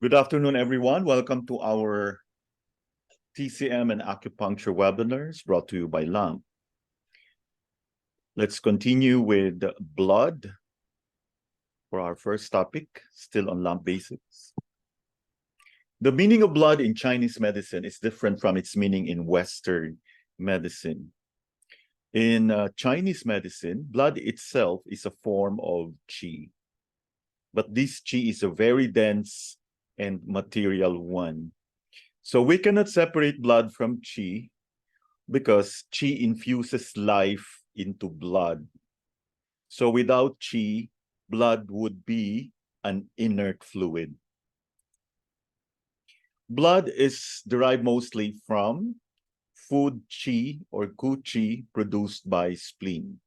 Good afternoon, everyone. Welcome to our TCM and acupuncture webinars brought to you by LAMP. Let's continue with blood for our first topic, still on LAMP basics. The meaning of blood in Chinese medicine is different from its meaning in Western medicine. In Chinese medicine, blood itself is a form of qi. But this qi is a very dense and material one. So we cannot separate blood from qi because qi infuses life into blood. So without qi, blood would be an inert fluid. Blood is derived mostly from food qi or gu qi produced by spleen.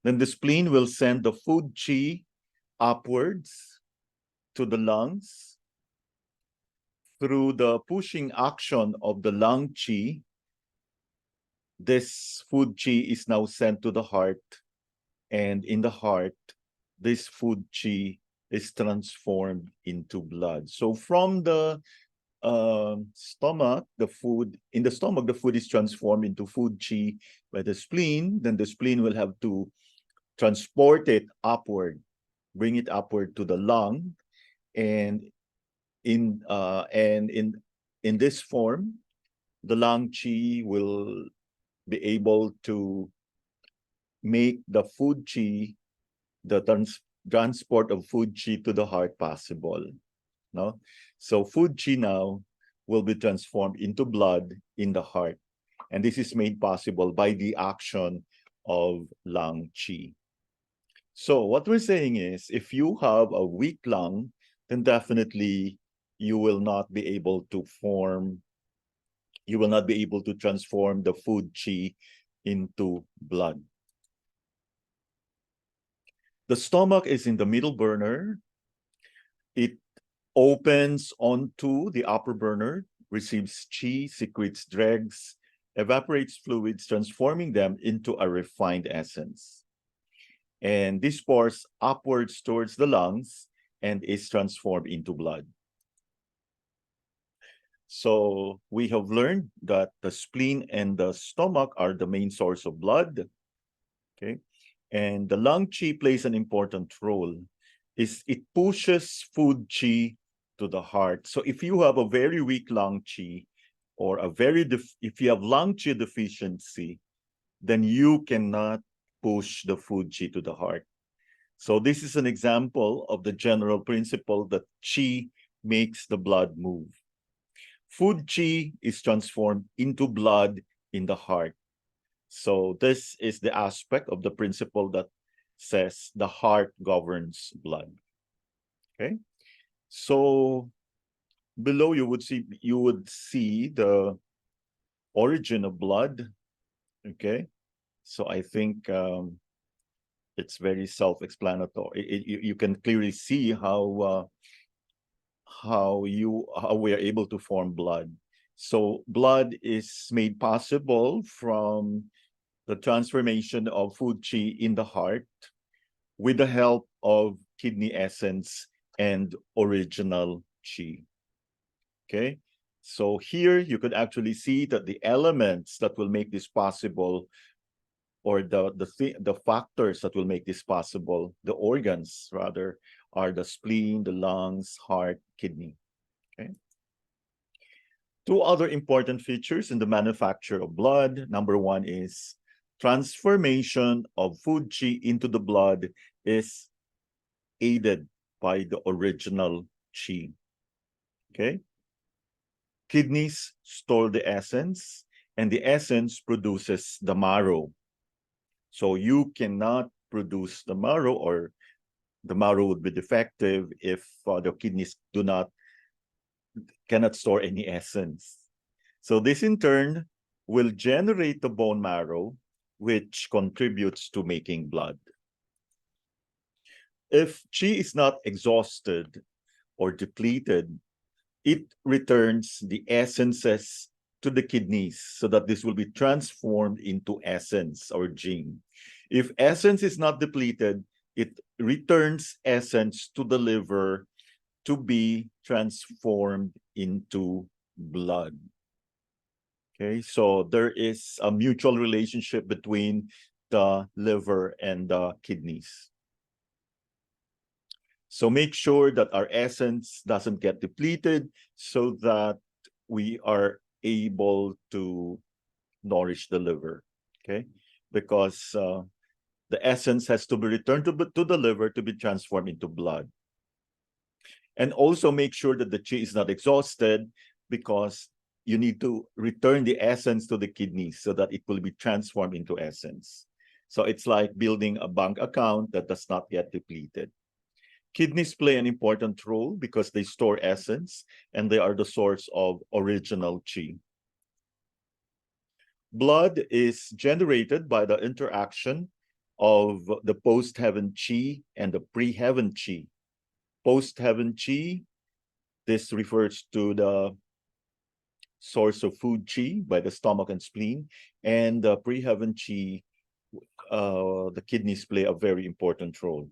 Then the spleen will send the food qi upwards to the lungs. Through the pushing action of the lung qi, this food qi is now sent to the heart, and in the heart, this food qi is transformed into blood. So from the stomach, the food is transformed into food qi by the spleen. Then the spleen will have to transport it upward, bring it upward to the lung, and in this form, the lung qi will be able to make the food qi, the transport of food qi to the heart possible. No? So food qi now will be transformed into blood in the heart. And this is made possible by the action of lung qi. So what we're saying is, if you have a weak lung, then definitely you will not be able to transform the food qi into blood. The stomach is in the middle burner. It opens onto the upper burner, receives qi, secretes dregs, evaporates fluids, transforming them into a refined essence. And this pours upwards towards the lungs and is transformed into blood. So we have learned that the spleen and the stomach are the main source of blood. Okay. And the lung qi plays an important role. It pushes food qi to the heart. So if you have a very weak lung qi, or if you have lung qi deficiency, then you cannot push the food qi to the heart. So this is an example of the general principle that qi makes the blood move. Food qi is transformed into blood in the heart. So this is the aspect of the principle that says the heart governs blood. Okay. So below you would see the origin of blood. Okay. So I think it's very self-explanatory. You can clearly see how we are able to form blood. So blood is made possible from the transformation of food qi in the heart with the help of kidney essence and original qi. Okay, so here you could actually see that the elements that will make this possible, or the factors that will make this possible, the organs rather, are the spleen, the lungs, heart, kidney. Okay. Two other important features in the manufacture of blood. Number one is transformation of food qi into the blood is aided by the original qi. Okay. Kidneys store the essence, and the essence produces the marrow. So you cannot produce the marrow, or the marrow would be defective if the kidneys cannot store any essence. So this in turn will generate the bone marrow, which contributes to making blood. If qi is not exhausted or depleted, it returns the essences to the kidneys so that this will be transformed into essence or jing. If essence is not depleted, it returns essence to the liver to be transformed into blood. Okay, so there is a mutual relationship between the liver and the kidneys. So make sure that our essence doesn't get depleted so that we are able to nourish the liver, okay? Because the essence has to be returned to the liver to be transformed into blood. And also make sure that the chi is not exhausted, because you need to return the essence to the kidneys so that it will be transformed into essence. So it's like building a bank account that does not get depleted. Kidneys play an important role because they store essence and they are the source of original chi. Blood is generated by the interaction of the post-heaven chi and the pre-heaven chi. Post-heaven chi, this refers to the source of food chi by the stomach and spleen, and the pre-heaven chi, the kidneys play a very important role.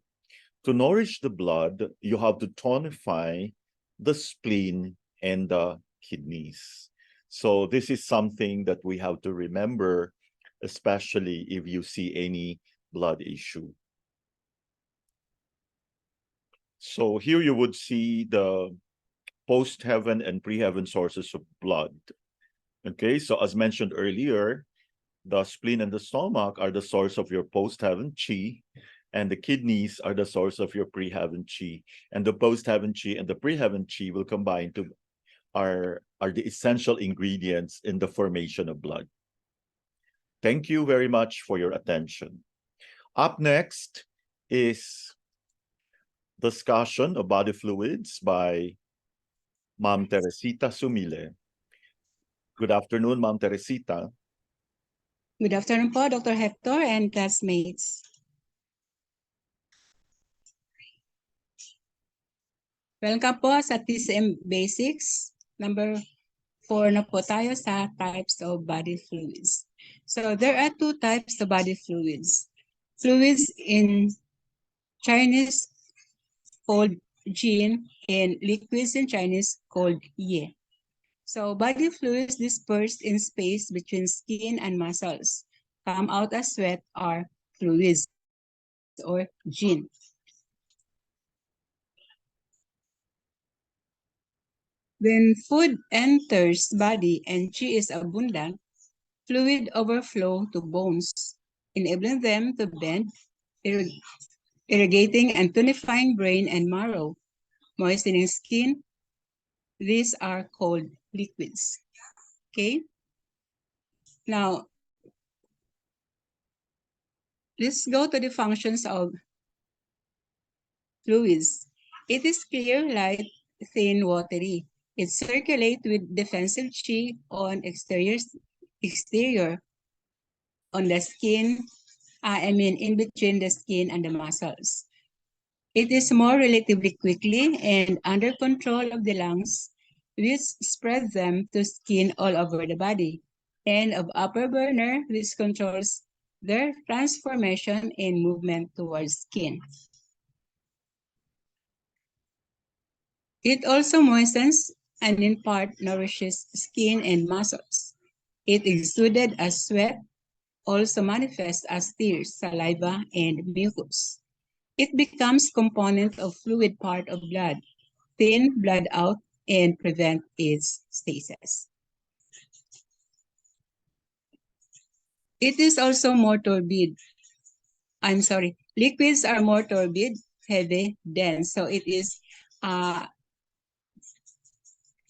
To nourish the blood, you have to tonify the spleen and the kidneys. So this is something that we have to remember, especially if you see any blood issue. So here you would see the post-heaven and pre-heaven sources of blood. Okay, so as mentioned earlier, the spleen and the stomach are the source of your post-heaven chi, and the kidneys are the source of your pre-heaven chi. And the post-heaven chi and the pre-heaven chi will combine to are the essential ingredients in the formation of blood. Thank you very much for your attention. Up next is discussion of body fluids by Ma'am Teresita Sumile. Good afternoon, Ma'am Teresita. Good afternoon po, Dr. Hector and classmates. Welcome po sa TCM Basics. Number 4 na po tayo sa types of body fluids. So there are two types of body fluids. Fluids in Chinese called Jin and liquids in Chinese called Ye. So body fluids dispersed in space between skin and muscles, come out as sweat, are fluids or Jin. When food enters body and qi is abundant, fluid overflow to bones, enabling them to bend, irrigating and tonifying brain and marrow, moistening skin. These are called liquids. Okay? Now, let's go to the functions of fluids. It is clear, light, thin, watery. It circulates with defensive qi on exterior on the skin, in between the skin and the muscles. It is more relatively quickly and under control of the lungs, which spread them to skin all over the body, and of upper burner, which controls their transformation and movement towards skin. It also moistens and in part nourishes skin and muscles. It exuded as sweat, also manifests as tears, saliva, and mucus. It becomes component of fluid part of blood, thin blood out, and prevent its stasis. It is also more turbid. Liquids are more turbid, heavy, dense. So it is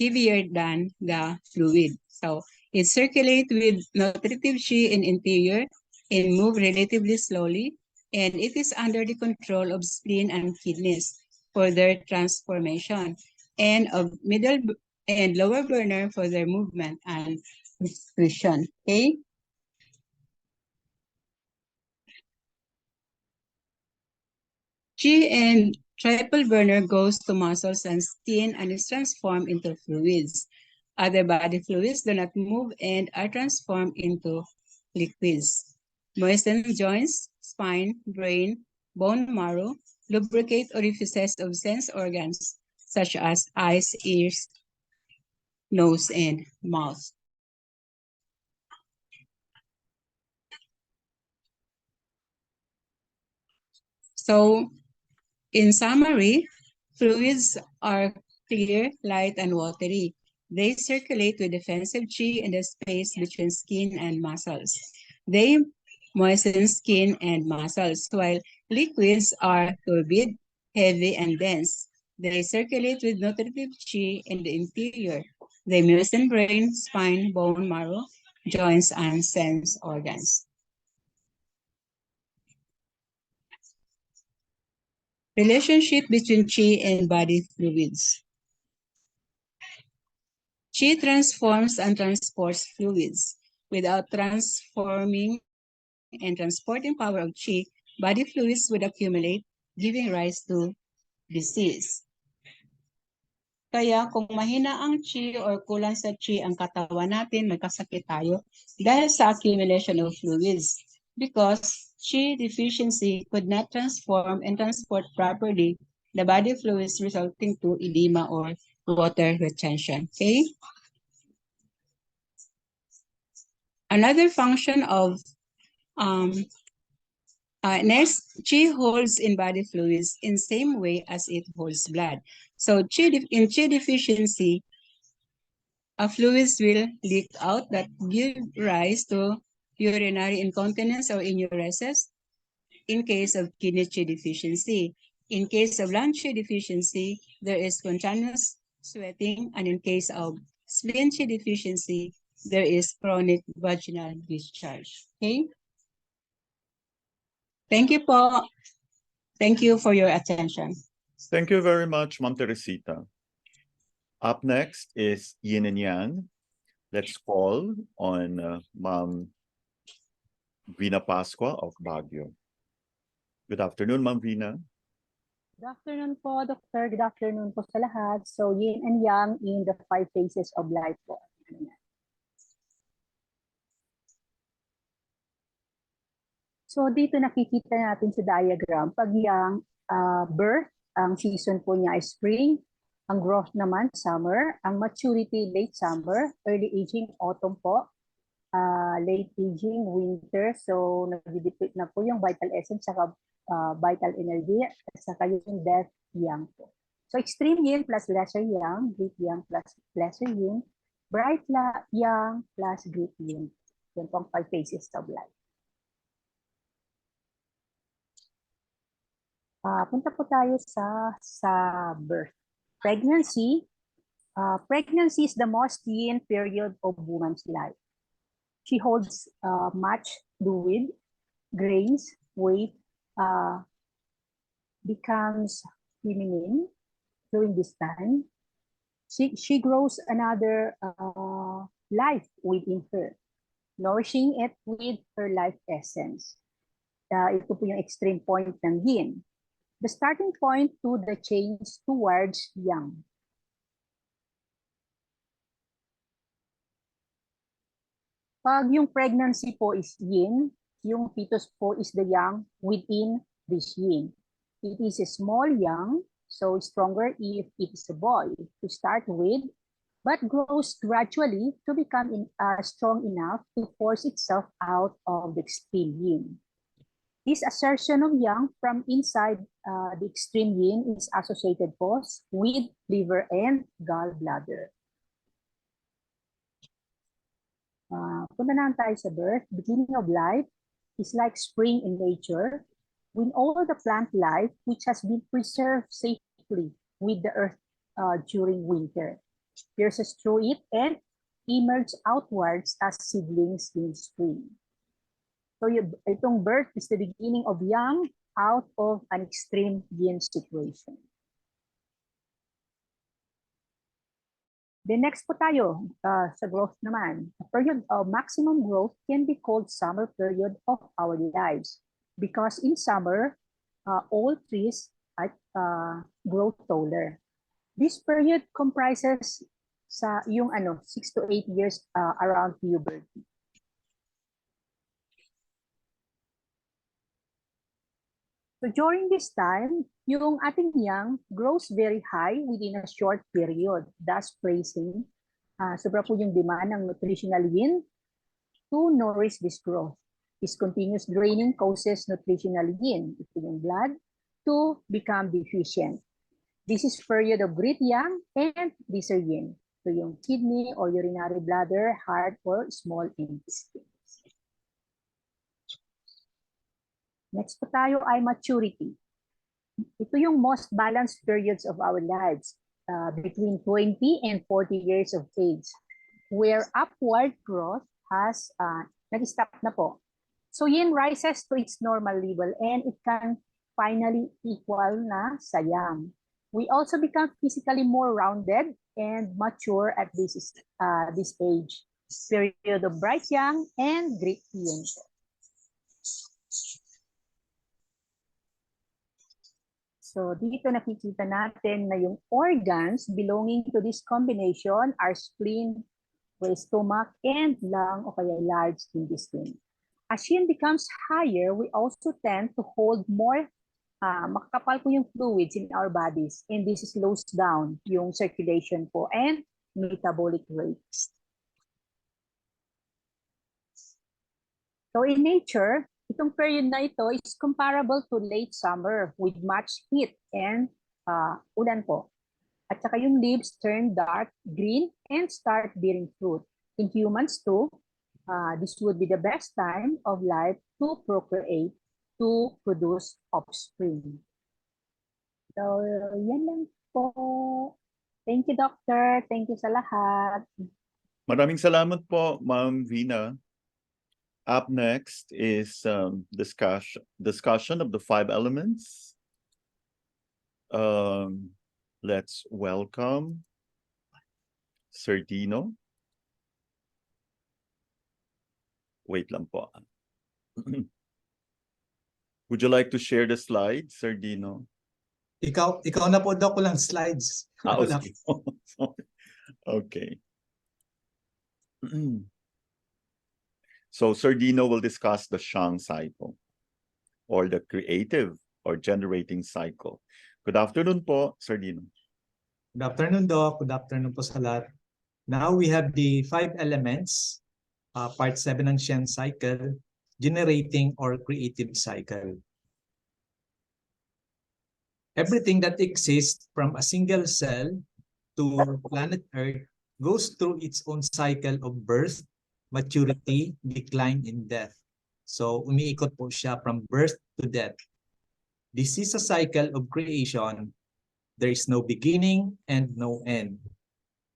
heavier than the fluid. So it circulates with nutritive qi in interior and move relatively slowly, and it is under the control of spleen and kidneys for their transformation, and of middle and lower burner for their movement and excretion. Okay? Qi and triple burner goes to muscles and skin and is transformed into fluids. Other body fluids do not move and are transformed into liquids. Moisten joints, spine, brain, bone marrow, lubricate orifices of sense organs such as eyes, ears, nose, and mouth. So, in summary, fluids are clear, light, and watery. They circulate with defensive chi in the space between skin and muscles. They moisten skin and muscles, while liquids are turbid, heavy, and dense. They circulate with nutritive chi in the interior. They moisten brain, spine, bone marrow, joints, and sense organs. Relationship between chi and body fluids. Chi transforms and transports fluids. Without transforming and transporting power of chi, body fluids would accumulate, giving rise to disease. Kaya kung mahina ang chi or kulang sa chi ang katawan natin, magkasakit tayo dahil sa accumulation of fluids. Because chi deficiency could not transform and transport properly the body fluids, resulting to edema or water retention. Okay? Another function of next, chi holds in body fluids in same way as it holds blood. So in chi deficiency, fluids will leak out that give rise to urinary incontinence or enuresis in case of kidney chi deficiency. In case of lung chi deficiency, there is spontaneous sweating, and in case of spleen chi deficiency, there is chronic vaginal discharge. Okay? Thank you po. Thank you for your attention. Thank you very much, Ma'am Teresita. Up next is Yin and Yang. Let's call on Ma'am Vina Pascua of Baguio. Good afternoon, Ma'am Vina. Good afternoon po, Doctor. Good afternoon po sa lahat. So, yin and yang in the 5 phases of life po. So, dito nakikita natin sa diagram, pag yang birth, ang season po niya ay spring, ang growth naman, summer, ang maturity, late summer, early aging, autumn po, late aging, winter. So, nag-deplete na po yung vital essence saka vital energy at saka yung death yang po. So, extreme yin plus lesser yang, great yang plus lesser yin, bright yang plus great yin. Yan po ang 5 phases of life. Punta po tayo sa birth. Pregnancy. Pregnancy is the most yin period of woman's life. She holds much fluid, grains, weight, becomes feminine during this time. She grows another life within her, nourishing it with her life essence. Ito po yung extreme point ng yin. The starting point to the change towards yang. Pag yung pregnancy po is yin, yung fetus po is the yang within this yin. It is a small yang, so stronger if it is a boy to start with, but grows gradually to become strong enough to force itself out of the extreme yin. This assertion of yang from inside the extreme yin is associated po with liver and gallbladder. Punta naman tayo sa birth. Beginning of life is like spring in nature, when all the plant life which has been preserved safely with the earth during winter pierces through it and emerge outwards as seedlings in spring. So itong birth is the beginning of yang out of an extreme yin situation. The next po tayo sa growth naman. A period of maximum growth can be called summer period of our lives because in summer, all trees grow taller. This period comprises sa yung 6 to 8 years around puberty. So during this time, yung ating yang grows very high within a short period, thus placing sobra po yung demand ng nutritional yin to nourish this growth. This continuous draining causes nutritional yin, ito yung blood, to become deficient. This is period of great yang and lesser yin. So yung kidney or urinary bladder, heart, or small intestine. Next po tayo ay maturity. Ito yung most balanced periods of our lives, between 20 and 40 years of age, where upward growth has nag-stop na po. So yin rises to its normal level and it can finally equal na sa yang. We also become physically more rounded and mature at this age, period of bright yang and great yin. So dito nakikita natin na yung organs belonging to this combination are spleen, stomach, and lung o kaya large intestine. As yin becomes higher, we also tend to hold more, makakapal po yung fluids in our bodies, and this slows down yung circulation po and metabolic rates. So in nature, itong period na ito is comparable to late summer with much heat and ulan po. At saka yung leaves turn dark green and start bearing fruit. In humans too, this would be the best time of life to procreate, to produce offspring. So yan lang po. Thank you, Doctor. Thank you sa lahat. Maraming salamat po, Ma'am Vina. Up next is discussion of the 5 elements. Let's welcome Sir Dino. Wait lang po. Would you like to share the slides, Sir Dino? Ikaw na po daw ko lang slides. Okay. Okay. So Sir Dino will discuss the Sheng Cycle, or the creative or generating cycle. Good afternoon po, Sir Dino. Good afternoon, Doc. Good afternoon po sa lahat. Now we have the 5 elements, part 7 ng Sheng Cycle, generating or creative cycle. Everything that exists from a single cell to planet Earth goes through its own cycle of birth, maturity, decline, and death. So umiikot po siya from birth to death. This is a cycle of creation. There is no beginning and no end.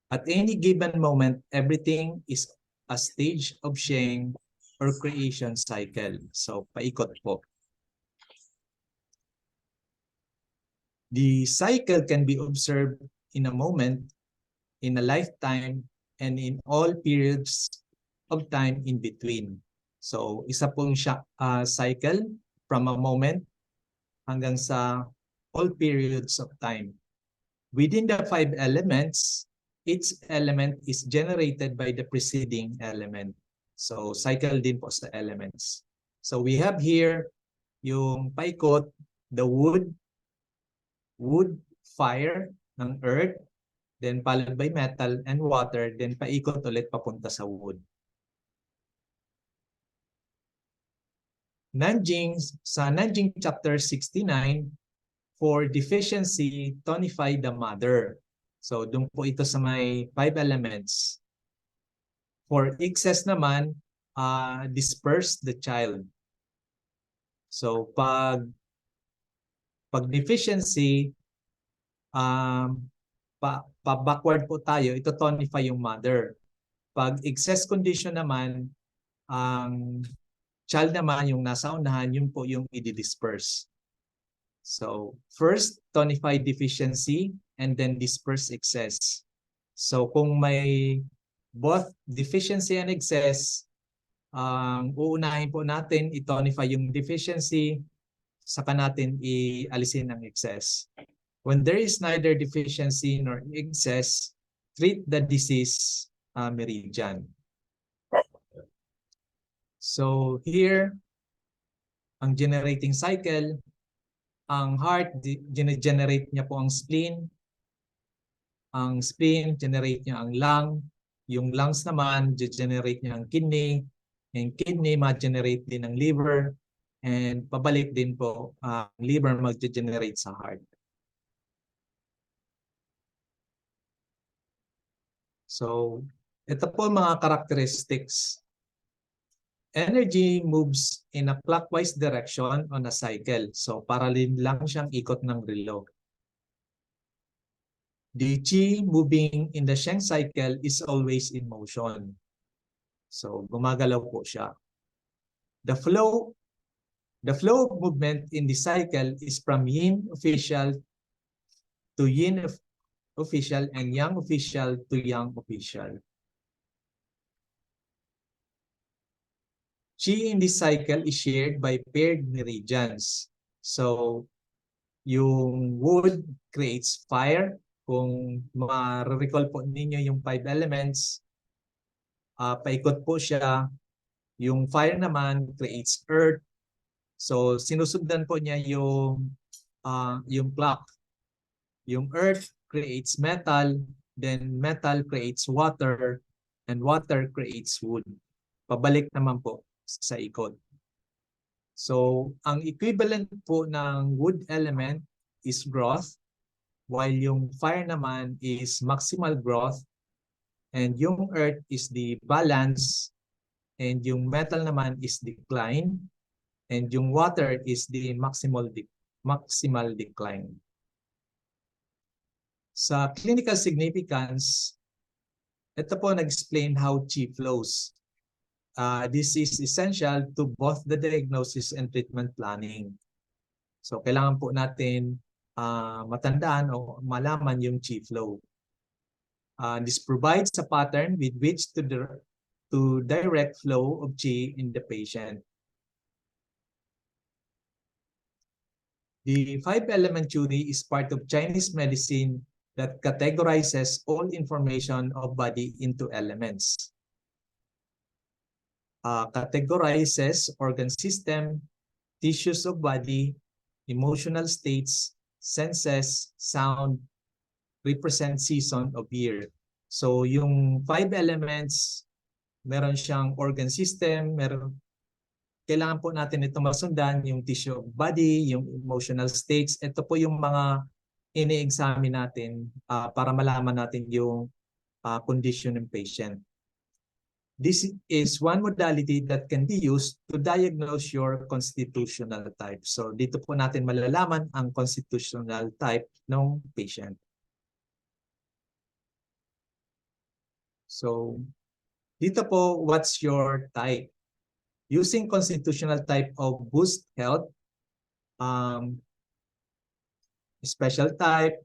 At any given moment, everything is a stage of Sheng or creation cycle. So paikot po. The cycle can be observed in a moment, in a lifetime, and in all periods of time in between. So isa pong cycle from a moment hanggang sa all periods of time. Within the 5 elements, each element is generated by the preceding element. So cycle din po sa elements. So we have here yung paikot, the wood, fire ng earth, then followed by metal and water, then paikot ulit papunta sa wood. Sa Nanjing chapter 69, for deficiency, tonify the mother. So doon po ito sa may 5 elements. For excess naman, disperse the child. So pag deficiency, pa-backward po tayo, ito tonify yung mother. Pag excess condition naman, ang child naman yung nasa unahan, yun po yung i-disperse. So first, tonify deficiency and then disperse excess. So kung may both deficiency and excess, uunahin po natin i-tonify yung deficiency, saka natin i-alisin ang excess. When there is neither deficiency nor excess, treat the disease meridian. So here, ang generating cycle, Ang heart, generate niya po ang spleen. Ang spleen, generate niya ang lung. Yung lungs naman, generate niya ang kidney. Yung kidney, ma-generate din ang liver. And pabalik din po, ang liver mag-generate sa heart. So, ito po mga characteristics. Energy moves in a clockwise direction on a cycle. So, parallel lang siyang ikot ng relo. The chi moving in the Sheng cycle is always in motion. So, gumagalaw po siya. The flow of movement in the cycle is from yin official to yin official and yang official to yang official. Chi in this cycle is shared by paired meridians. So, yung wood creates fire. Kung ma-recall po ninyo yung 5 elements, paikot po siya. Yung fire naman creates earth. So, sinusundan po niya yung clock. Yung earth creates metal, then metal creates water, and water creates wood. Pabalik naman po sa ikot. So, ang equivalent po ng wood element is growth, while yung fire naman is maximal growth, and yung earth is the balance, and yung metal naman is decline, and yung water is the maximal decline. Sa clinical significance, ito po nag-explain how chi flows. This is essential to both the diagnosis and treatment planning. So, kailangan po natin matandaan o malaman yung chi flow. This provides a pattern with which to direct flow of chi in the patient. The 5-element theory is part of Chinese medicine that categorizes all information of body into elements. Categorizes organ system, tissues of body, emotional states, senses, sound, represent season of year. So yung 5 elements, meron siyang organ system, kailangan po natin ito masundan, yung tissue of body, yung emotional states. Ito po yung mga ini-examine natin para malaman natin yung condition ng patient. This is one modality that can be used to diagnose your constitutional type. So dito po natin malalaman ang constitutional type ng patient. So dito po, what's your type? Using constitutional type of boost health, special type,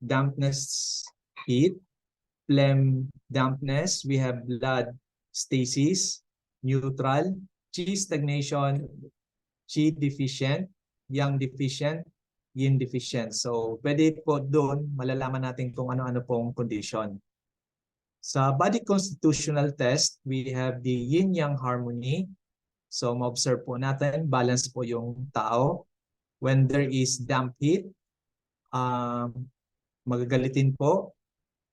dampness, heat, phlegm dampness, we have blood stasis, neutral, chi stagnation, chi deficient, yang deficient, yin deficient. So, pwede po doon malalaman natin kung ano-ano pong condition. Sa body constitutional test, we have the yin-yang harmony. So, ma-observe po natin, balance po yung tao. When there is damp heat, magagalitin po.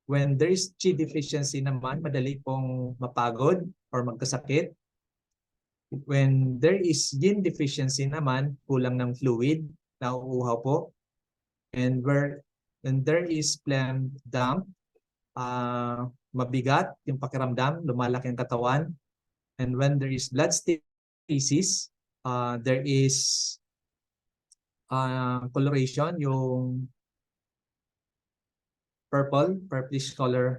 When there is chi deficiency naman, madali pong mapagod or magkasakit. When there is yin deficiency naman, kulang ng fluid, nauuhaw po. And when there is phlegm damp, mabigat yung pakiramdam, lumalaki ang katawan. And when there is blood stasis, there is coloration, yung purplish color,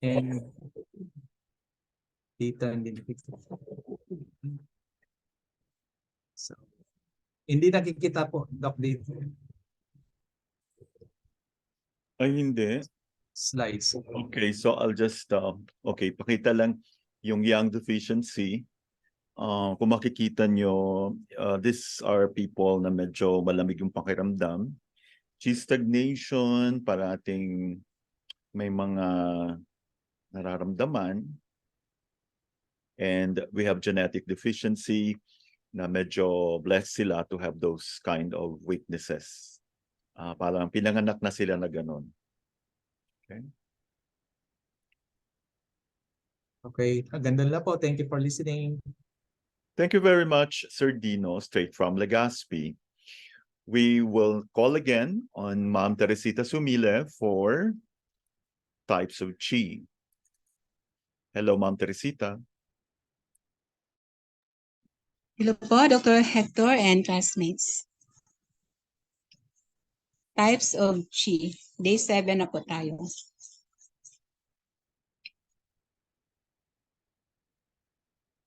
and dito hindi so hindi nakikita po, Doc, dito. Ay, hindi. Slides. Okay, so I'll just, pakita lang yung yang deficiency. Kung makikita nyo, these are people na medyo malamig yung pakiramdam. Chi stagnation, parating may mga nararamdaman. And we have genetic deficiency. na medyo blessed sila to have those kind of witnesses. Parang pinanganak na sila na ganun. Okay. Okay, ganda na po. Thank you for listening. Thank you very much, Sir Dino, straight from Legazpi. We will call again on Ma'am Teresita Sumile for types of Qi. Hello, Ma'am Teresita. Hello po, Dr. Hector and classmates. Types of Qi. Day 7 na po tayo.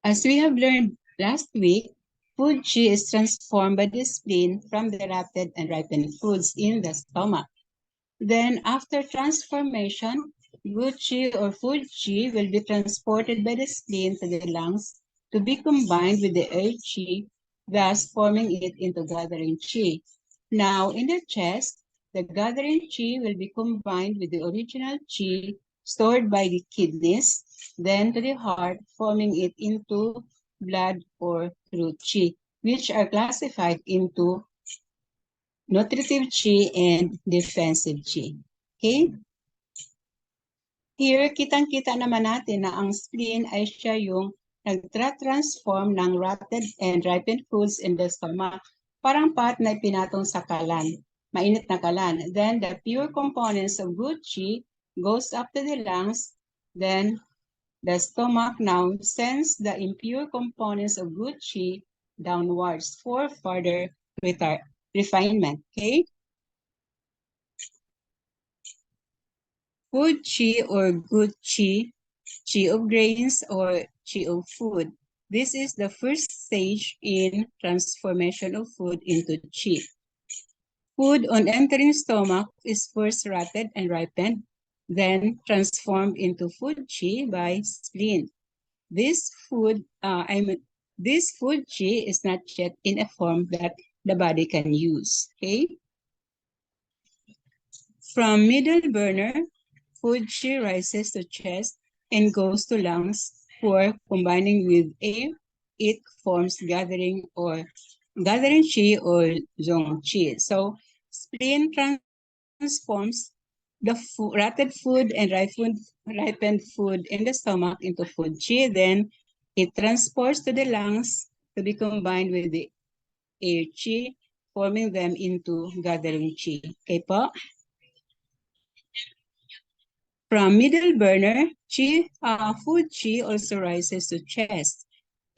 As we have learned last week, food Qi is transformed by the spleen from the rotted and ripened foods in the stomach. Then, after transformation, good Qi or food Qi will be transported by the spleen to the lungs to be combined with the air Qi, thus forming it into gathering Qi. Now, in the chest, the gathering Qi will be combined with the original Qi stored by the kidneys, then to the heart, forming it into blood or root Qi, which are classified into nutritive Qi and defensive Qi. Okay? Here, kitang-kita naman natin na ang spleen ay siya yung nagtra-transform ng rotted and ripened foods in the stomach. Parang pot na pinatong sa kalan, mainit na kalan. Then, the pure components of good Qi goes up to the lungs. Then, the stomach now sends the impure components of good Qi downwards for further refinement. Okay? Food Qi or good Qi, Qi of grains or Qi of food. This is the first stage in transformation of food into Qi. Food on entering stomach is first rotted and ripened, then transformed into food Qi by spleen. This food Qi is not yet in a form that the body can use. Okay. From middle burner, food Qi rises to chest and goes to lungs for combining with air. It forms gathering Qi or zong Qi. So spleen transforms the rotted food and ripened food in the stomach into food Qi. Then it transports to the lungs to be combined with the air Qi, forming them into gathering Qi. Okay po? From middle burner, food Qi also rises to chest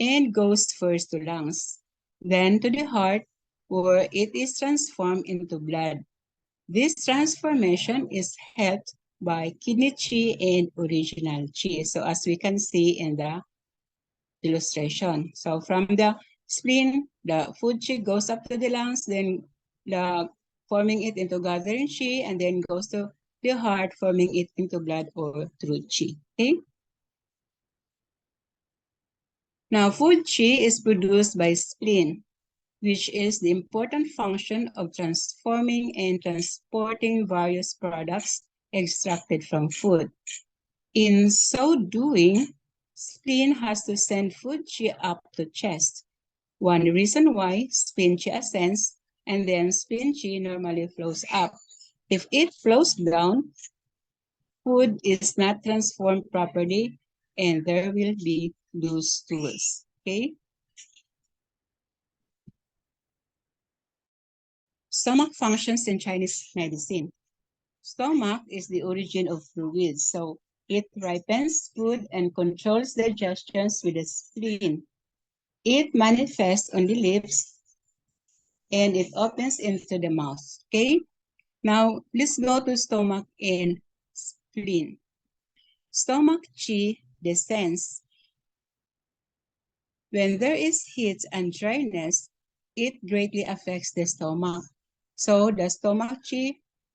and goes first to lungs, then to the heart, where it is transformed into blood. This transformation is helped by kidney Qi and original Qi. So as we can see in the illustration. So from the spleen, the food Qi goes up to the lungs, then forming it into gathering Qi, and then goes to the heart, forming it into blood or through Qi. Okay? Now, food Qi is produced by spleen, which is the important function of transforming and transporting various products extracted from food. In so doing, spleen has to send food Qi up to chest. One reason why spleen Qi ascends and then spleen Qi normally flows up. If it flows down, food is not transformed properly and there will be loose stools. Okay? Stomach functions in Chinese medicine. Stomach is the origin of fluids, so it ripens food and controls digestions with the spleen. It manifests on the lips and it opens into the mouth. Okay? Now, let's go to stomach and spleen. Stomach Qi descends. When there is heat and dryness, it greatly affects the stomach. So the stomach Qi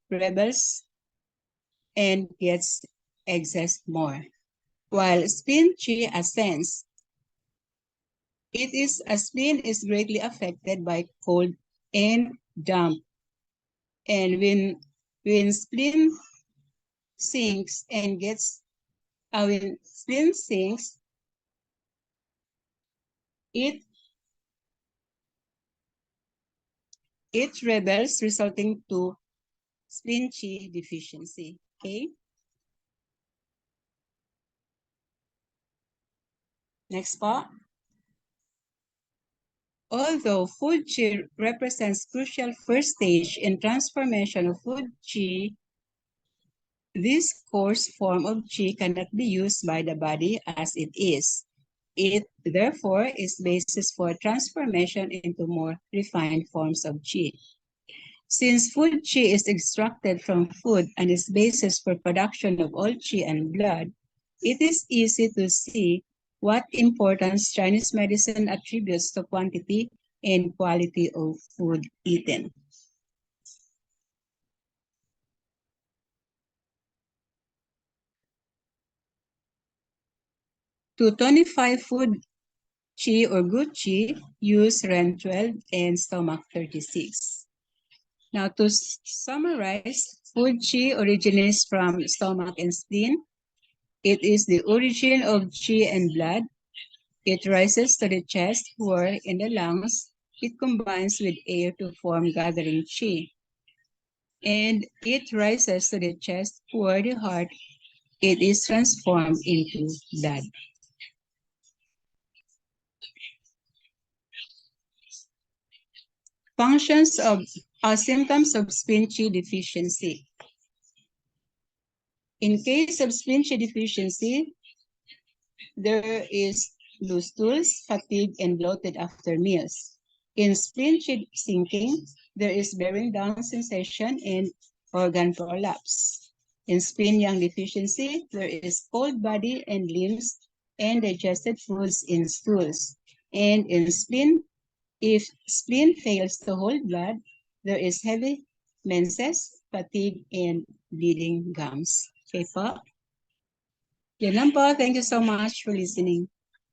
rebels and gets excess more. While spleen Qi ascends, spleen is greatly affected by cold and damp. And when spleen sinks and when spleen sinks, it it rebels, resulting to spleen qi deficiency. Okay. Next po. Although food qi represents crucial first stage in transformation of food qi, this coarse form of qi cannot be used by the body as it is. It, therefore, is basis for transformation into more refined forms of qi. Since food qi is extracted from food and is basis for production of all qi and blood, it is easy to see what importance Chinese medicine attributes to quantity and quality of food eaten. To tonify food qi or good qi, use REM 12 and stomach 36. Now to summarize, food qi originates from stomach and spleen. It is the origin of qi and blood. It rises to the chest where in the lungs, it combines with air to form gathering qi. And it rises to the chest where the heart, it is transformed into blood. Functions of symptoms of spleen qi deficiency. In case of spleen qi deficiency, there is loose stools, fatigue, and bloated after meals. In spleen qi sinking, there is bearing down sensation and organ prolapse. In spleen yang deficiency, there is cold body and limbs and digested foods in stools. And in spleen, if spleen fails to hold blood, there is heavy menses, fatigue, and bleeding gums. Okay po? Yan lang po. Thank you so much for listening.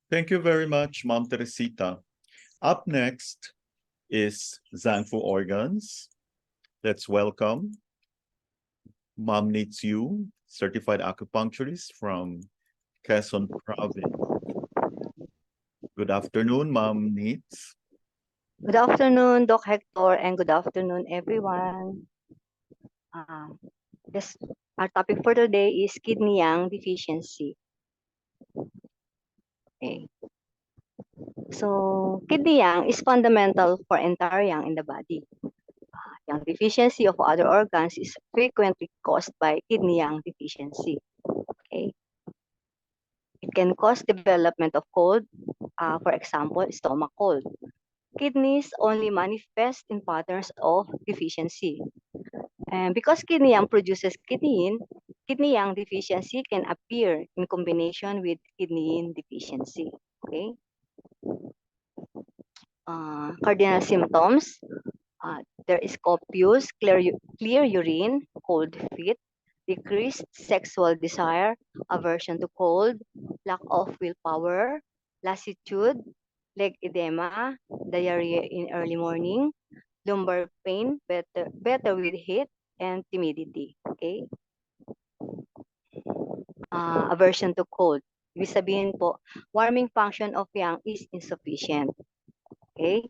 Thank you very much, Ma'am Teresita. Up next is Zanfu Organs. Let's welcome Ma'am Needs You, certified acupuncturist from Quezon Province. Good afternoon, Ma'am Needs. Good afternoon, Doc Hector, and good afternoon, everyone. Yes, our topic for today is kidney yang deficiency. Okay. So, kidney yang is fundamental for entire yang in the body. Yang deficiency of other organs is frequently caused by kidney yang deficiency. Okay. It can cause development of cold, for example, stomach cold. Kidneys only manifest in patterns of deficiency. And because kidney yang produces kidney yang deficiency can appear in combination with kidney yin deficiency. Okay. Cardinal symptoms. There is copious, clear urine, cold feet, decreased sexual desire, aversion to cold, lack of willpower, lassitude, leg edema, diarrhea in early morning, lumbar pain, better with heat, and timidity. Okay? Aversion to cold. Ibig sabihin po, warming function of yang is insufficient. Okay?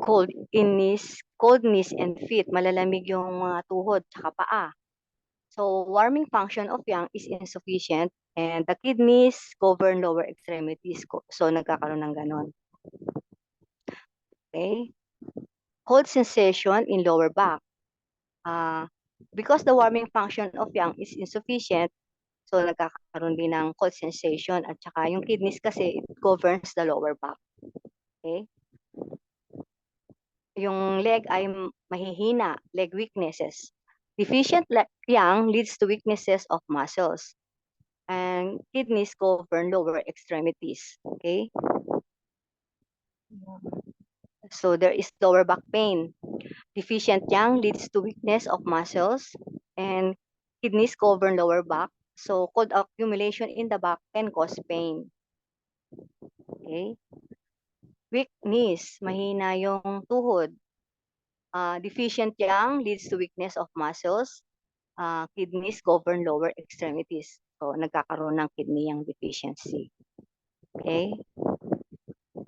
Coldness and feet. Malalamig yung mga tuhod tsaka paa. So, warming function of yang is insufficient and the kidneys govern lower extremities. So, nagkakaroon ng ganon. Okay? Cold sensation in lower back. Because the warming function of yang is insufficient, so nagkakaroon din ng cold sensation at saka yung kidneys kasi it governs the lower back. Okay? Yung leg ay mahihina, leg weaknesses. Deficient yang leads to weaknesses of muscles. And kidneys govern lower extremities. Okay? So there is lower back pain. Deficient yang leads to weakness of muscles and kidneys govern lower back. So cold accumulation in the back can cause pain. Okay? Weak knees, mahina yung tuhod. Deficient yang leads to weakness of muscles. Kidneys govern lower extremities. So nagkakaroon ng kidney yang deficiency. Okay?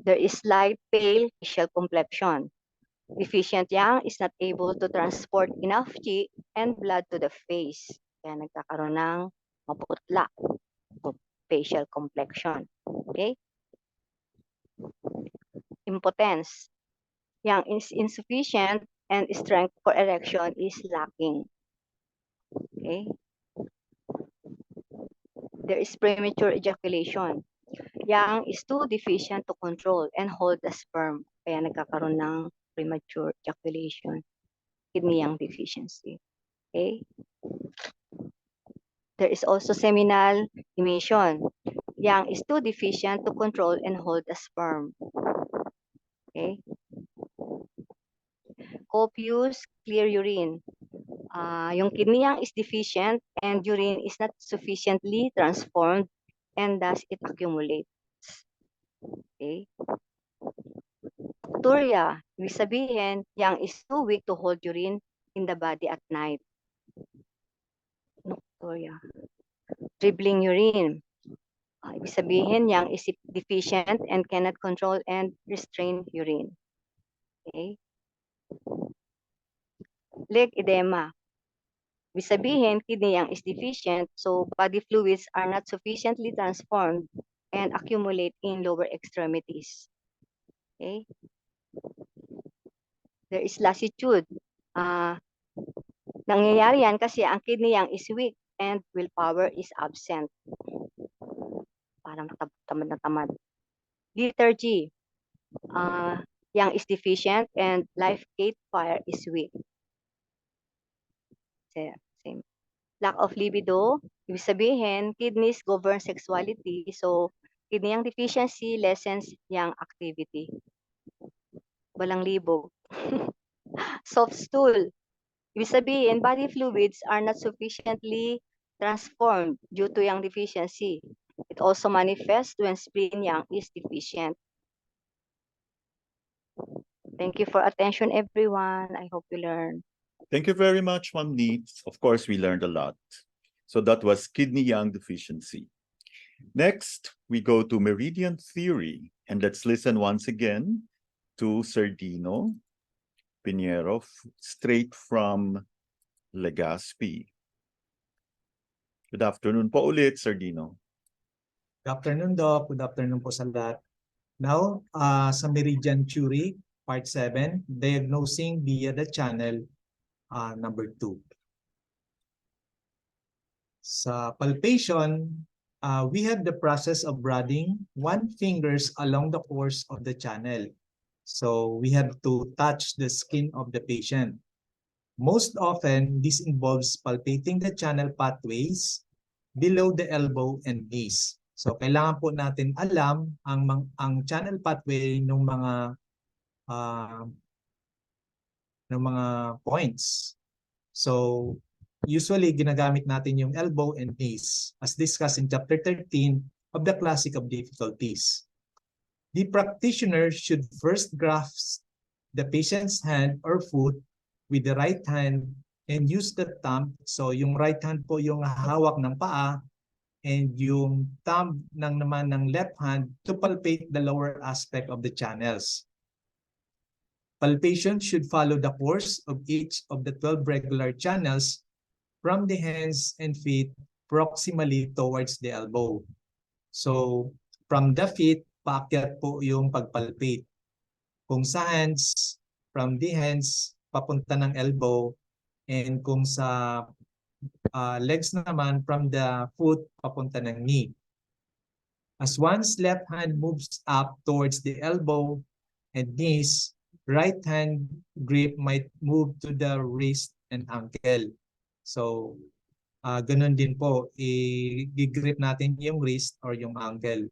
There is light pale facial complexion. Deficient yang is not able to transport enough qi and blood to the face. Kaya nagkakaroon ng maputla o facial complexion. Okay? Impotence. Yang is insufficient and strength for erection is lacking. Okay? There is premature ejaculation. Yang is too deficient to control and hold the sperm. Kaya nagkakaroon ng premature ejaculation. Kidney yang deficiency. Okay? There is also seminal emission. Yang is too deficient to control and hold the sperm. Okay? Copious clear urine. Yung kidney yang is deficient and urine is not sufficiently transformed and thus it accumulates. Okay? Nocturia. Ibig sabihin, yang is too weak to hold urine in the body at night. Nocturia. Dribbling urine. Ibig sabihin, yang is deficient and cannot control and restrain urine. Okay? Leg edema. Ibig sabihin, kidney yang is deficient, so body fluids are not sufficiently transformed and accumulate in lower extremities. Okay? There is lassitude. Nangyayari yan kasi ang kidney yang is weak and willpower is absent. Parang tamad na tamad. Lethargy. Yang is deficient and life gate fire is weak. Same. Lack of libido. Ibig sabihin, kidneys govern sexuality. So, kidney yang deficiency lessens yang activity. Walang libog. Soft stool. Ibig sabihin, body fluids are not sufficiently transformed due to yang deficiency. It also manifests when spleen yang is deficient. Thank you for attention, everyone. I hope you learn. Thank you very much, Ma'am Neat. Of course, we learned a lot. So that was kidney yang deficiency. Next, we go to Meridian Theory. And let's listen once again to Sardino Pinheiro, straight from Legazpi. Good afternoon po ulit, Sardino. Good afternoon, Doc. Good afternoon po sa lahat. Now, sa Meridian Theory, Part 7, Diagnosing via the Channel, number 2. Sa palpation, we have the process of running one fingers along the course of the channel. So we have to touch the skin of the patient. Most often, this involves palpating the channel pathways below the elbow and knees. So kailangan po natin alam ang channel pathway ng mga points. So usually ginagamit natin yung elbow and knees as discussed in chapter 13 of the Classic of Difficulties. The practitioner should first grasp the patient's hand or foot with the right hand and use the thumb. So yung right hand po yung hawak ng paa and yung thumb naman ng left hand to palpate the lower aspect of the channels. Palpation should follow the course of each of the 12 regular channels from the hands and feet proximally towards the elbow. So from the feet, paakyat po yung pagpalpate. Kung sa hands, from the hands, papunta ng elbow. And kung sa legs naman, from the foot, papunta ng knee. As one's left hand moves up towards the elbow and knees, right hand grip might move to the wrist and ankle. So, ganun din po, i-grip natin yung wrist or yung ankle.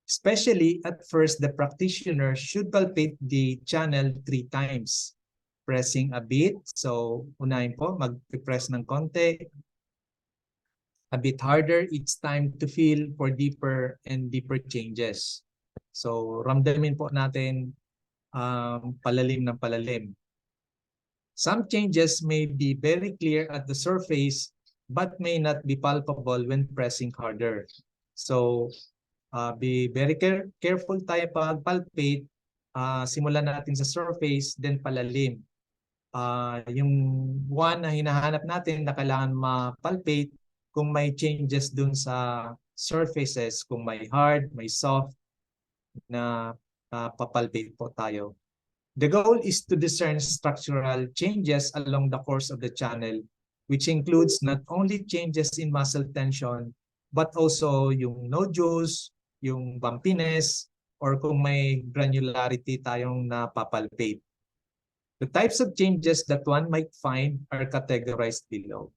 Especially at first, the practitioner should palpate the channel 3 times. Pressing a bit. So, unahin po, mag-press ng konti. A bit harder each time to feel for deeper and deeper changes. So, ramdamin po natin palalim ng palalim. Some changes may be very clear at the surface but may not be palpable when pressing harder. So, Be very careful tayo pag palpate. Simulan natin sa surface, then palalim. Yung one na hinahanap natin na kailangan ma-palpate kung may changes dun sa surfaces, kung may hard, may soft na papalpate po tayo. The goal is to discern structural changes along the course of the channel, which includes not only changes in muscle tension, but also yung nodules, yung bumpiness, or kung may granularity tayong napapalpate. The types of changes that one might find are categorized below.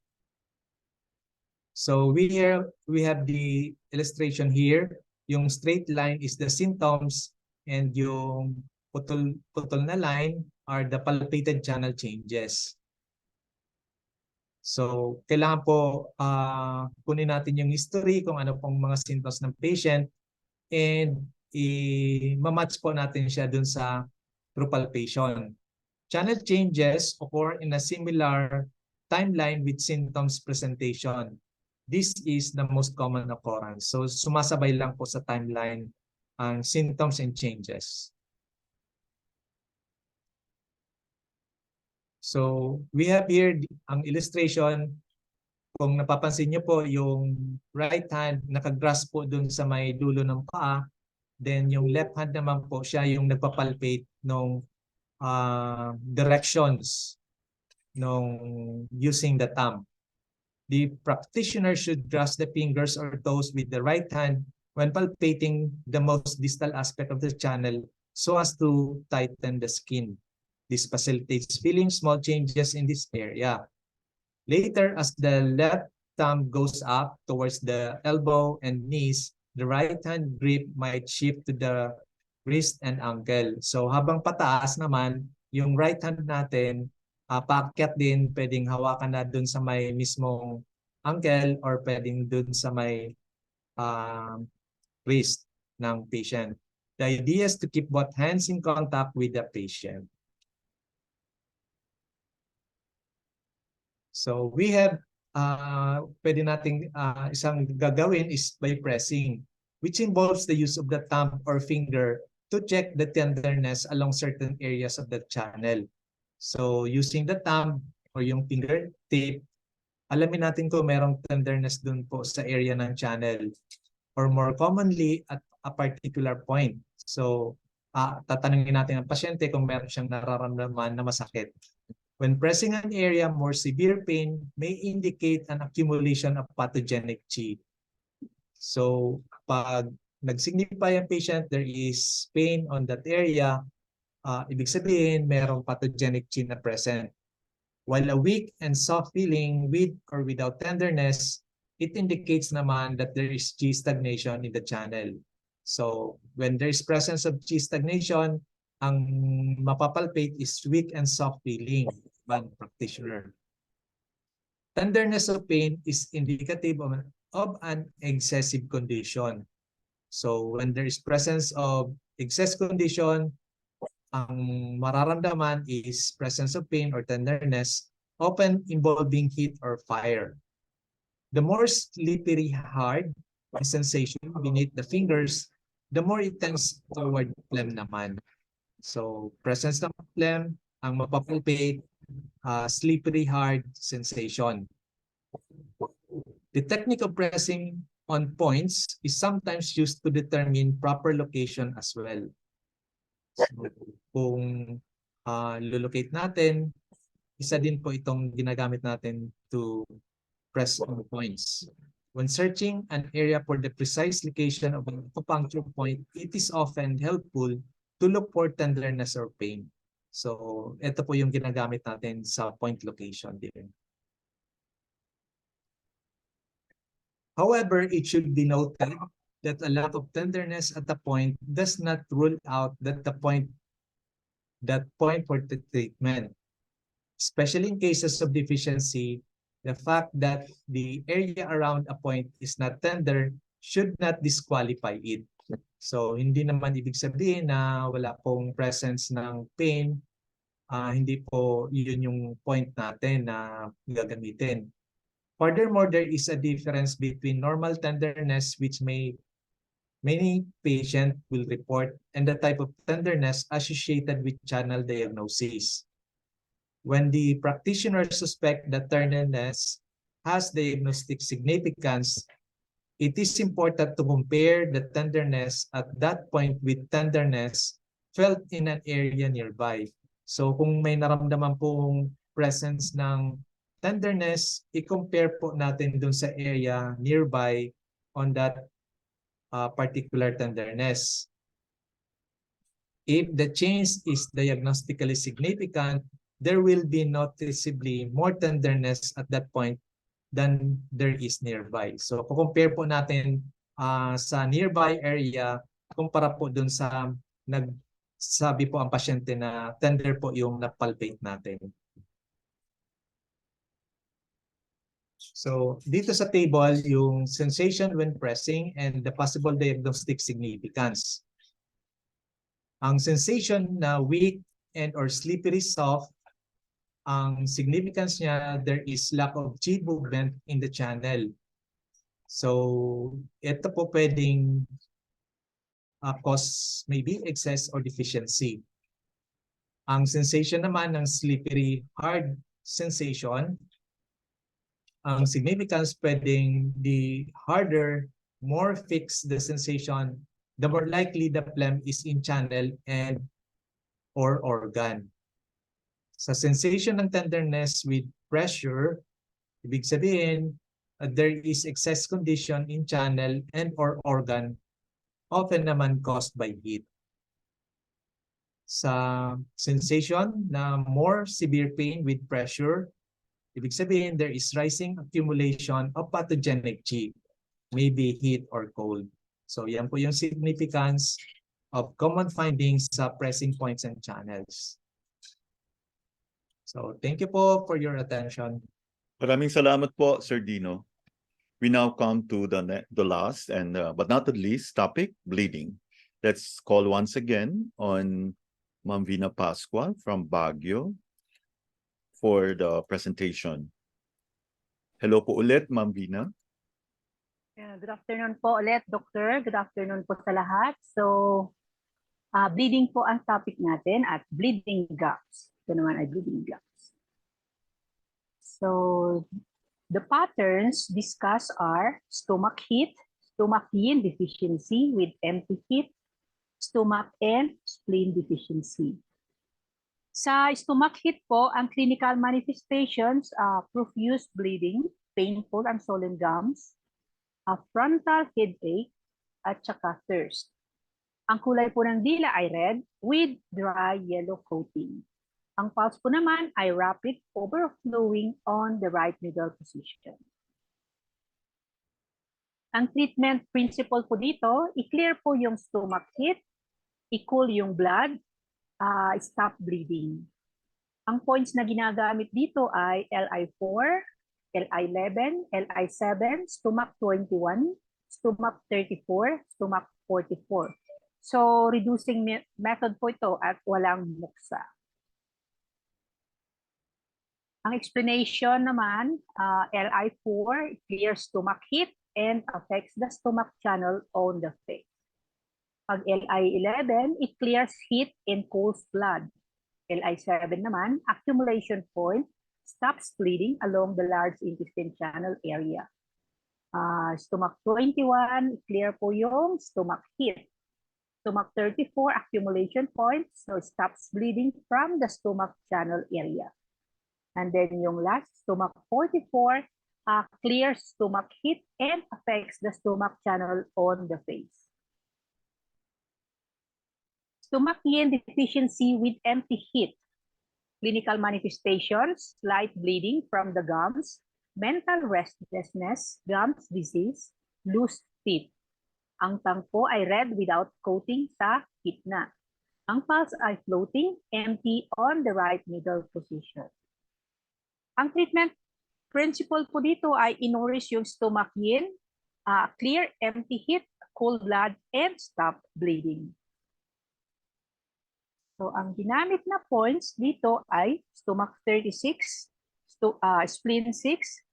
So we have the illustration here. Yung straight line is the symptoms, and yung putol na line are the palpated channel changes. So kailangan po kunin natin yung history kung ano pong mga symptoms ng patient, and i-match po natin siya dun sa through palpation. Channel changes occur in a similar timeline with symptoms presentation. This is the most common occurrence. So sumasabay lang po sa timeline ang symptoms and changes. So we have here ang illustration. Kung napapansin niyo po, yung right hand nakagrasp po dun sa may dulo ng paa. Then yung left hand naman po siya yung nagpapalpate ng directions nung using the thumb. The practitioner should grasp the fingers or toes with the right hand when palpating the most distal aspect of the channel so as to tighten the skin. This facilitates feeling small changes in this area. Later, as the left thumb goes up towards the elbow and knees, the right hand grip might shift to the wrist and ankle. So habang pataas naman, yung right hand natin, paakyat din, pwedeng hawakan na dun sa may mismong ankle or pwedeng dun sa may wrist ng patient. The idea is to keep both hands in contact with the patient. So we have, pwede nating isang gagawin is by pressing, which involves the use of the thumb or finger to check the tenderness along certain areas of the channel. So using the thumb or yung fingertip, alamin natin kung merong tenderness dun po sa area ng channel, or more commonly at a particular point. So tatanungin natin ang pasyente kung meron siyang nararamdaman na masakit. When pressing an area, more severe pain may indicate an accumulation of pathogenic qi. So pag nag-signify ang patient, there is pain on that area, ibig sabihin merong pathogenic qi na present. While a weak and soft feeling with or without tenderness, it indicates naman that there is qi stagnation in the channel. So when there is presence of qi stagnation, ang mapapalpate is weak and soft feeling by the practitioner. Tenderness of pain is indicative of an excessive condition. So when there is presence of excess condition, ang mararamdaman is presence of pain or tenderness, often involving heat or fire. The more slippery hard the sensation beneath the fingers, the more it tends toward phlegm naman. So presence ng phlegm ang mapapalpate, slippery hard sensation. The technique of pressing on points is sometimes used to determine proper location as well. So, kung lulocate natin, isa din po itong ginagamit natin to press on points. When searching an area for the precise location of an acupuncture point, it is often helpful to look for tenderness or pain. So, ito po yung ginagamit natin sa point location din. However, it should be noted that a lack of tenderness at the point does not rule out that point for the treatment. Especially in cases of deficiency, the fact that the area around a point is not tender should not disqualify it. So, hindi naman ibig sabihin na wala pong presence ng pain, hindi po yun yung point natin na gagamitin. Furthermore, there is a difference between normal tenderness which may many patients will report and the type of tenderness associated with channel diagnosis. When the practitioner suspects that tenderness has diagnostic significance, it is important to compare the tenderness at that point with tenderness felt in an area nearby. So kung may naramdaman pong presence ng tenderness, i-compare po natin dun sa area nearby on that particular tenderness. If the change is diagnostically significant, there will be noticeably more tenderness at that point than there is nearby. So, compare po natin sa nearby area, kumpara po dun sa nagsabi po ang pasyente na tender po yung napalpate natin. So, dito sa table, yung sensation when pressing and the possible diagnostic significance. Ang sensation na weak and or slippery soft, ang significance niya, there is lack of G movement in the channel. So, ito po pwedeng cause maybe excess or deficiency. Ang sensation naman ng slippery hard sensation, ang significance pwedeng the harder, more fixed the sensation, the more likely the phlegm is in channel and or organ. Sa sensation ng tenderness with pressure, ibig sabihin, there is excess condition in channel and or organ, often naman caused by heat. Sa sensation na more severe pain with pressure, ibig sabihin, there is rising accumulation of pathogenic G, maybe heat or cold. So yan po yung significance of common findings sa pressing points and channels. So thank you po for your attention. Maraming salamat po, Sir Dino. We now come to the last and but not the least topic, bleeding. Let's call once again on Ma'am Vina Pascua from Baguio for the presentation. Hello po ulit, Ma'am Vina. Good afternoon po ulit, Doctor. Good afternoon po sa lahat. So, bleeding po ang topic natin at bleeding gaps. Ito naman ay bleeding gaps. So, the patterns discussed are stomach heat, stomach yin deficiency with empty heat, stomach and spleen deficiency. Sa stomach heat po, ang clinical manifestations are profuse bleeding, painful and swollen gums, a frontal headache, at saka thirst. Ang kulay po ng dila ay red with dry yellow coating. Ang pulse po naman ay rapid overflowing on the right middle position. Ang treatment principle po dito, i-clear po yung stomach heat, i-cool yung blood, stop bleeding. Ang points na ginagamit dito ay LI4, LI11, LI7, stomach 21, stomach 34, stomach 44. So, reducing method po ito at walang muksa. Ang explanation naman, LI4 clears stomach heat and affects the stomach channel on the face. Pag LI11, it clears heat and cools blood. LI7 naman, accumulation point, stops bleeding along the large intestine channel area. Stomach 21, clear po yung stomach heat. Stomach 34, accumulation point, so stops bleeding from the stomach channel area. And then yung last, stomach 44, clears stomach heat and affects the stomach channel on the face. Stomach yin deficiency with empty heat. Clinical manifestations, slight bleeding from the gums, mental restlessness, gums disease, loose teeth. Ang tongue po ay red without coating sa gitna. Ang pulse ay floating, empty on the right middle position. Ang treatment principle po dito ay nourish yung stomach yin, clear empty heat, cool blood, and stop bleeding. So, ang ginamit na points dito ay stomach 36, spleen 6,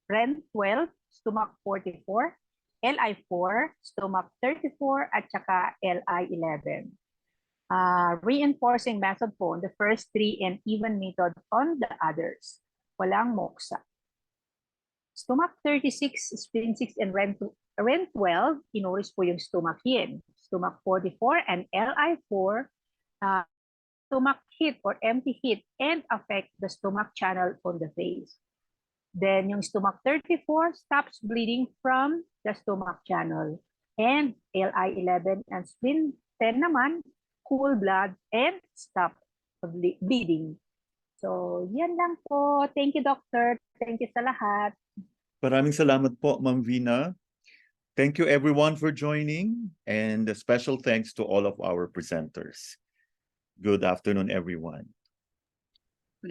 ren 12, stomach 44, LI4, stomach 34, at saka LI11. Reinforcing method po on the first three and even method on the others. Walang moksa. Stomach 36, spleen 6, and REM 12, inoris po yung stomach yin. Stomach 44 and LI4, stomach heat or empty heat and affect the stomach channel on the face. Then yung stomach 34 stops bleeding from the stomach channel. And LI11 and spleen 10 naman, cool blood and stop bleeding. So, yan lang po. Thank you, Doctor. Thank you sa lahat. Maraming salamat po, Ma'am Vina. Thank you everyone for joining, and a special thanks to all of our presenters. Good afternoon, everyone.